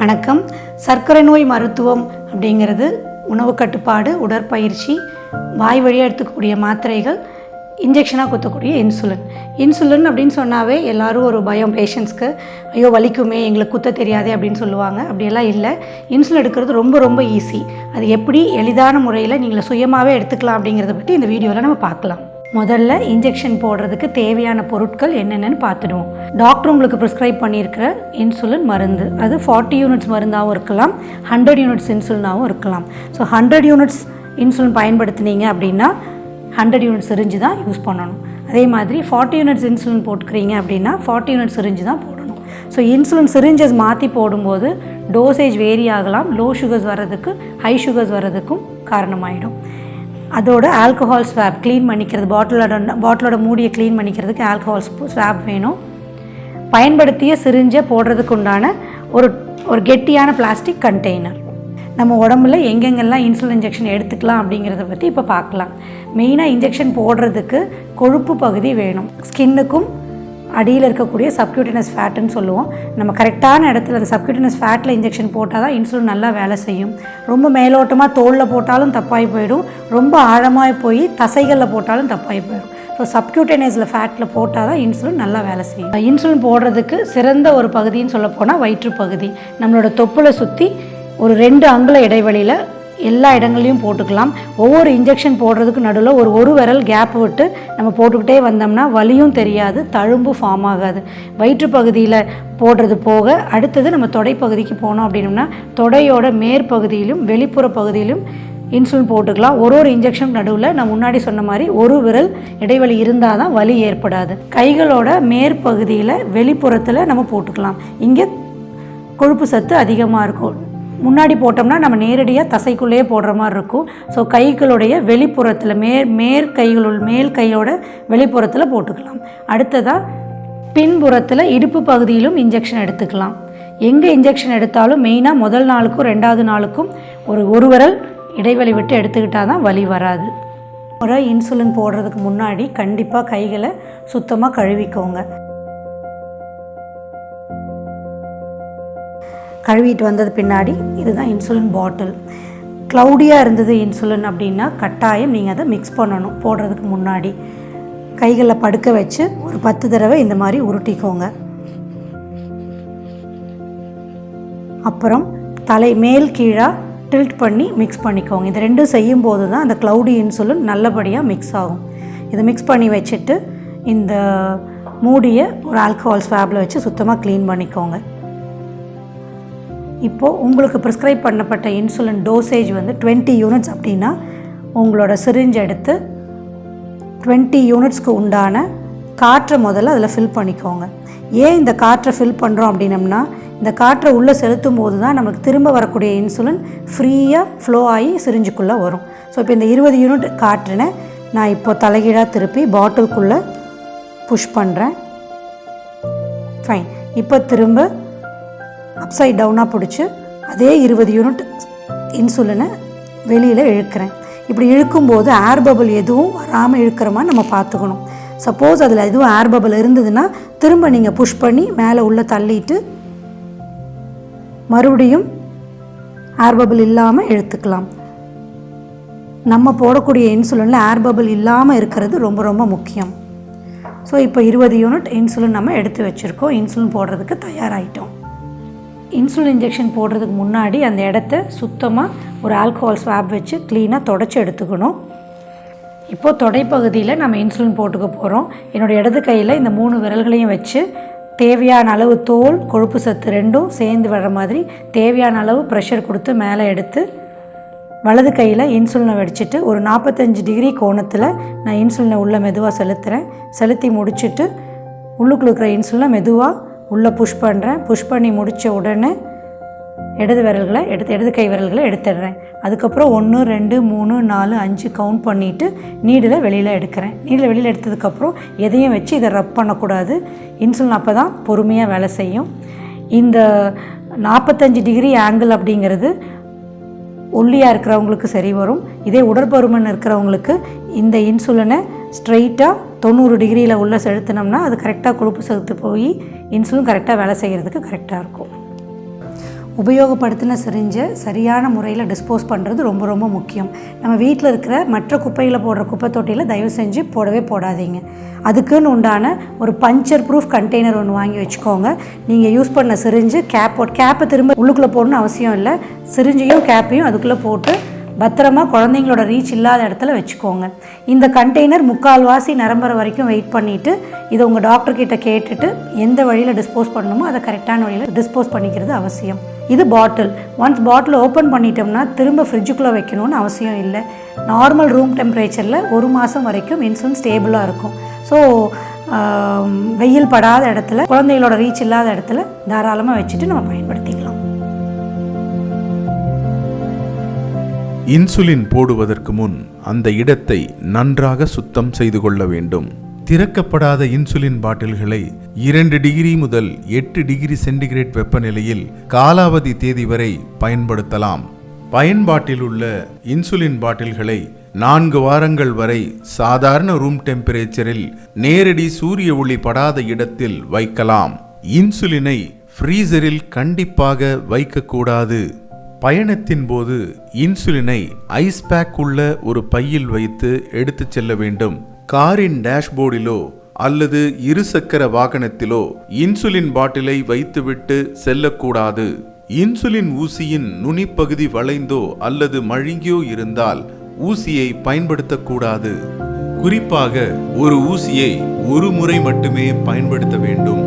வணக்கம். சர்க்கரை நோய் மருத்துவம் அப்படிங்கிறது உணவு கட்டுப்பாடு, உடற்பயிற்சி, வாய் வழியாக எடுத்துக்கக்கூடிய மாத்திரைகள், இன்ஜெக்ஷனாக குத்தக்கூடிய இன்சுலின் அப்படின்னு சொன்னாவே எல்லோரும் ஒரு பயம் பேஷண்ட்ஸ்க்கு, ஐயோ வலிக்குமே எங்களுக்கு குத்த தெரியாதே அப்படின்னு சொல்லுவாங்க. அப்படியெல்லாம் இல்லை. இன்சுலின் எடுக்கிறது ரொம்ப ரொம்ப ஈஸி. அது எப்படி எளிதான முறையில் நீங்கள் சுயமாகவே எடுத்துக்கலாம் அப்படிங்கிறத பற்றி இந்த வீடியோவில் நம்ம பார்க்கலாம். முதல்ல இன்ஜெக்ஷன் போடுறதுக்கு தேவையான பொருட்கள் என்னென்னு பார்த்துடுவோம். டாக்டர் உங்களுக்கு ப்ரிஸ்கிரைப் பண்ணியிருக்கிற இன்சுலின் மருந்து, அது 40 யூனிட்ஸ் மருந்தாகவும் இருக்கலாம், 100 யூனிட்ஸ் இன்சுலினாகவும் இருக்கலாம். ஸோ 100 யூனிட்ஸ் இன்சுலின் பயன்படுத்தினீங்க அப்படின்னா 100 யூனிட்ஸ் சிரிஞ்சு தான் யூஸ் பண்ணணும். அதே மாதிரி 40 யூனிட்ஸ் இன்சுலின் போட்டுக்கிறீங்க அப்படின்னா 40 யூனிட்ஸ் சிரிஞ்சு தான் போடணும். ஸோ இன்சுலின் சிரிஞ்சஸ் மாற்றி போடும்போது டோசேஜ் வேரி ஆகலாம். லோ சுகர்ஸ் வர்றதுக்கு, ஹை சுகர்ஸ் வர்றதுக்கும் காரணமாயிடும். அதோட ஆல்கஹால் ஸ்வாப் க்ளீன் பண்ணிக்கிறது, பாட்டிலோட மூடியை க்ளீன் பண்ணிக்கிறதுக்கு ஆல்கஹால் ஸ்வாப் வேணும். பயன்படுத்திய சிரிஞ்சை போடுறதுக்கு உண்டான ஒரு கெட்டியான பிளாஸ்டிக் கண்டெய்னர். நம்ம உடம்புல எங்கெங்கெல்லாம் இன்சுலின் இன்ஜெக்ஷன் எடுத்துக்கலாம் அப்படிங்கிறத பற்றி இப்போ பார்க்கலாம். மெயினாக இன்ஜெக்ஷன் போடுறதுக்கு கொழுப்பு பகுதி வேணும். ஸ்கின்னுக்கும் அடியில் இருக்கக்கூடிய சப்cutaneous ஃபேட்டுன்னு சொல்லுவோம். நம்ம கரெக்டான இடத்துல அந்த சப்cutaneous ஃபேட்டில் இன்ஜெக்ஷன் போட்டால் தான் இன்சுலின் நல்லா வேலை செய்யும். ரொம்ப மேலோட்டமாக தோலில் போட்டாலும் தப்பாகி போயிடும், ரொம்ப ஆழமாக போய் தசைகளில் போட்டாலும் தப்பாகி போயிடும். ஸோ சப்cutaneousல ஃபேட்டில் போட்டால் தான் இன்சுலின் நல்லா வேலை செய்யும். இன்சுலின் போடுறதுக்கு சிறந்த ஒரு பகுதின்னு சொல்ல போனால் வயிற்று பகுதி. நம்மளோட தொப்புளை சுற்றி ஒரு 2 அங்குல இடைவெளியில் எல்லா இடங்களையும் போட்டுக்கலாம். ஒவ்வொரு இன்ஜெக்ஷன் போடுறதுக்கு நடுவில் ஒரு விரல் கேப் விட்டு நம்ம போட்டுக்கிட்டே வந்தோம்னா வலியும் தெரியாது, தழும்பும் ஃபார்ம் ஆகாது. வயிற்று பகுதியில் போடுறது போக அடுத்தது நம்ம தொடைப்பகுதிக்கு போனோம் அப்படின்னோம்னா தொடையோட மேற்பகுதியிலும் வெளிப்புற பகுதியிலும் இன்சுலின் போட்டுக்கலாம். ஒரு இன்ஜெக்ஷன் நடுவில் நான் முன்னாடி சொன்ன மாதிரி ஒரு விரல் இடைவெளி இருந்தால் தான் வலி ஏற்படாது. கைகளோட மேற்பகுதியில் வெளிப்புறத்தில் நம்ம போட்டுக்கலாம். இங்கே கொழுப்பு சத்து அதிகமாக இருக்கும். முன்னாடி போட்டோம்னா நம்ம நேரடியாக தசைக்குள்ளேயே போடுற மாதிரி இருக்கும். ஸோ கைகளுடைய வெளிப்புறத்தில் மேல் கையோட வெளிப்புறத்தில் போட்டுக்கலாம். அடுத்ததாக பின்புறத்தில் இடுப்பு பகுதியிலும் இன்ஜெக்ஷன் எடுத்துக்கலாம். எங்கே இன்ஜெக்ஷன் எடுத்தாலும் மெயினாக முதல் நாளுக்கும் 2வது நாளுக்கும் ஒரு விரல் இடைவெளி விட்டு எடுத்துக்கிட்டால் தான் வலி வராது. ஒரு இன்சுலின் போடுறதுக்கு முன்னாடி கண்டிப்பாக கைகளை சுத்தமாக கழுவிக்கோங்க. கழுவிட்டு வந்தது பின்னாடி இதுதான் இன்சுலின் பாட்டில். க்ளவுடியாக இருந்தது இன்சுலின் அப்படின்னா கட்டாயம் நீங்கள் அதை மிக்ஸ் பண்ணணும். போடுறதுக்கு முன்னாடி கைகளில் படுக்க வச்சு ஒரு 10 தடவை இந்த மாதிரி உருட்டிக்கோங்க. அப்புறம் தலை மேல் கீழாக டில்ட் பண்ணி மிக்ஸ் பண்ணிக்கோங்க. இது ரெண்டும் செய்யும்போது தான் அந்த க்ளவுடி இன்சுலின் நல்லபடியாக மிக்ஸ் ஆகும். இதை மிக்ஸ் பண்ணி வச்சுட்டு இந்த மூடியை ஒரு ஆல்கஹால் ஸ்வாப்பில் வச்சு சுத்தமாக க்ளீன் பண்ணிக்கோங்க. இப்போது உங்களுக்கு ப்ரிஸ்கிரைப் பண்ணப்பட்ட இன்சுலின் டோசேஜ் வந்து 20 யூனிட்ஸ் அப்படின்னா உங்களோட சிரிஞ்ச் எடுத்து 20 யூனிட்ஸ்க்கு உண்டான காற்றை முதல்ல அதில் ஃபில் பண்ணிக்கோங்க. ஏன் இந்த காற்றை ஃபில் பண்ணுறோம் அப்படின்னம்னா இந்த காற்றை உள்ளே செலுத்தும் போது தான் நமக்கு திரும்ப வரக்கூடிய இன்சுலின் ஃப்ரீயாக ஃப்ளோ ஆகி சிரிஞ்சுக்குள்ளே வரும். ஸோ இப்போ இந்த 20 யூனிட் காற்றினை நான் இப்போ தலைகீழாக திருப்பி பாட்டிலுக்குள்ளே புஷ் பண்ணுறேன். ஃபைன். இப்போ திரும்ப அப்சைட் டவுனாக பிடிச்சி அதே 20 யூனிட் இன்சுலினை வெளியில் இழுக்கிறேன். இப்படி இழுக்கும்போது ஏர் பபிள் எதுவும் வராமல் இழுக்கிற மாதிரி நம்ம பார்த்துக்கணும். சப்போஸ் அதில் எதுவும் ஏர் பபிள் இருந்ததுன்னா திரும்ப நீங்கள் புஷ் பண்ணி மேலே உள்ளே தள்ளிட்டு மறுபடியும் ஏர் பபிள் இல்லாமல் இழுத்துக்கலாம். நம்ம போடக்கூடிய இன்சுலினில் ஏர் பபிள் இல்லாமல் இருக்கிறது ரொம்ப ரொம்ப முக்கியம். ஸோ இப்போ 20 யூனிட் இன்சுலின் நம்ம எடுத்து வச்சுருக்கோம். இன்சுலின் போடுறதுக்கு தயாராகிட்டோம். இன்சுலின் இன்ஜெக்ஷன் போடுறதுக்கு முன்னாடி அந்த இடத்த சுத்தமாக ஒரு ஆல்கஹால் ஸ்வாப் வச்சு க்ளீனாக தொடச்சி எடுத்துக்கணும். இப்போது தொடைப்பகுதியில் நம்ம இன்சுலின் போட்டுக்க போகிறோம். என்னோடய இடது கையில் இந்த 3 விரல்களையும் வச்சு தேவையான அளவு தோல், கொழுப்பு சத்து ரெண்டும் சேர்ந்து வர மாதிரி தேவையான அளவு ப்ரெஷர் கொடுத்து மேலே எடுத்து வலது கையில் இன்சுலினை வடிச்சிட்டு ஒரு 45 டிகிரி கோணத்தில் நான் இன்சுலினை உள்ளே மெதுவாக செலுத்தி முடிச்சுட்டு உள்ளுக்குள்ள இருக்கிற இன்சுலினை மெதுவாக உள்ளே புஷ் பண்ணுறேன். புஷ் பண்ணி முடித்த உடனே இடது கை விரல்களை எடுத்துடுறேன். அதுக்கப்புறம் 1 2 3 4 5 கவுண்ட் பண்ணிவிட்டு நீடில் வெளியில் எடுக்கிறேன். நீடில் வெளியில் எடுத்ததுக்கப்புறம் எதையும் வச்சு இதை ரப் பண்ணக்கூடாது. இன்சுலின் அப்போ தான் பொறுமையாக வேலை செய்யும். இந்த 45 டிகிரி ஆங்கிள் அப்படிங்கிறது ஒல்லியாக இருக்கிறவங்களுக்கு சரி வரும். இதே உடற்பருமன் இருக்கிறவங்களுக்கு இந்த இன்சுலினை ஸ்ட்ரைட்டாக 90 டிகிரியில் உள்ளே செலுத்தினோம்னா அது கரெக்டாக கொழுப்பு செலுத்து போய் இன்சுலின் கரெக்டாக வேலை செய்கிறதுக்கு கரெக்டாக இருக்கும். உபயோகப்படுத்தின சிரிஞ்சை சரியான முறையில் டிஸ்போஸ் பண்ணுறது ரொம்ப ரொம்ப முக்கியம். நம்ம வீட்டில் இருக்கிற மற்ற குப்பையில் போடுற குப்பை தொட்டியில் தயவு செஞ்சு போடவே போடாதீங்க. அதுக்குன்னு உண்டான ஒரு பஞ்சர் ப்ரூஃப் கண்டெய்னர் ஒன்று வாங்கி வச்சுக்கோங்க. நீங்கள் யூஸ் பண்ண சிரிஞ்சு கேப்பை திரும்ப உள்ளுக்குள்ளே போடணும்னு அவசியம் இல்லை. சிரிஞ்சையும் கேப்பையும் அதுக்குள்ளே போட்டு பத்திரமா குழந்தைங்களோட ரீச் இல்லாத இடத்துல வச்சுக்கோங்க. இந்த கண்டெய்னர் 3/4 நிரம்புற வரைக்கும் வெயிட் பண்ணிவிட்டு இதை உங்கள் டாக்டர்கிட்ட கேட்டுட்டு எந்த வழியில் டிஸ்போஸ் பண்ணணுமோ அதை கரெக்டான வழியில் டிஸ்போஸ் பண்ணிக்கிறது அவசியம். இது பாட்டில். ஒன்ஸ் பாட்டில் ஓப்பன் பண்ணிட்டோம்னா திரும்ப ஃப்ரிட்ஜுக்குள்ளே வைக்கணும்னு அவசியம் இல்லை. நார்மல் ரூம் டெம்பரேச்சரில் 1 மாதம் வரைக்கும் இன்சுலின் ஸ்டேபிளாக இருக்கும். ஸோ வெயில் படாத இடத்துல, குழந்தைகளோட ரீச் இல்லாத இடத்துல தாராளமாக வச்சுட்டு நம்ம பயன்படுத்திக்கலாம். இன்சுலின் போடுவதற்கு முன் அந்த இடத்தை நன்றாக சுத்தம் செய்து கொள்ள வேண்டும். திறக்கப்படாத இன்சுலின் பாட்டில்களை 2 டிகிரி முதல் 8 டிகிரி சென்டிகிரேட் வெப்பநிலையில் காலாவதி தேதி வரை பயன்படுத்தலாம். பயன்பாட்டில் உள்ள இன்சுலின் பாட்டில்களை 4 வாரங்கள் வரை சாதாரண ரூம் டெம்பரேச்சரில் நேரடி சூரிய ஒளி படாத இடத்தில் வைக்கலாம். இன்சுலினை ஃப்ரீசரில் கண்டிப்பாக வைக்கக்கூடாது. பயணத்தின் போது இன்சுலினை ஐஸ் பேக் உள்ள ஒரு பையில் வைத்து எடுத்து செல்ல வேண்டும். காரின் டேஷ்போர்டிலோ அல்லது இருசக்கர வாகனத்திலோ இன்சுலின் பாட்டிலை வைத்துவிட்டு செல்லக்கூடாது. இன்சுலின் ஊசியின் நுனிப்பகுதி வளைந்தோ அல்லது மழுங்கியோ இருந்தால் ஊசியை பயன்படுத்தக்கூடாது. குறிப்பாக ஒரு ஊசியை ஒரு முறை மட்டுமே பயன்படுத்த வேண்டும்.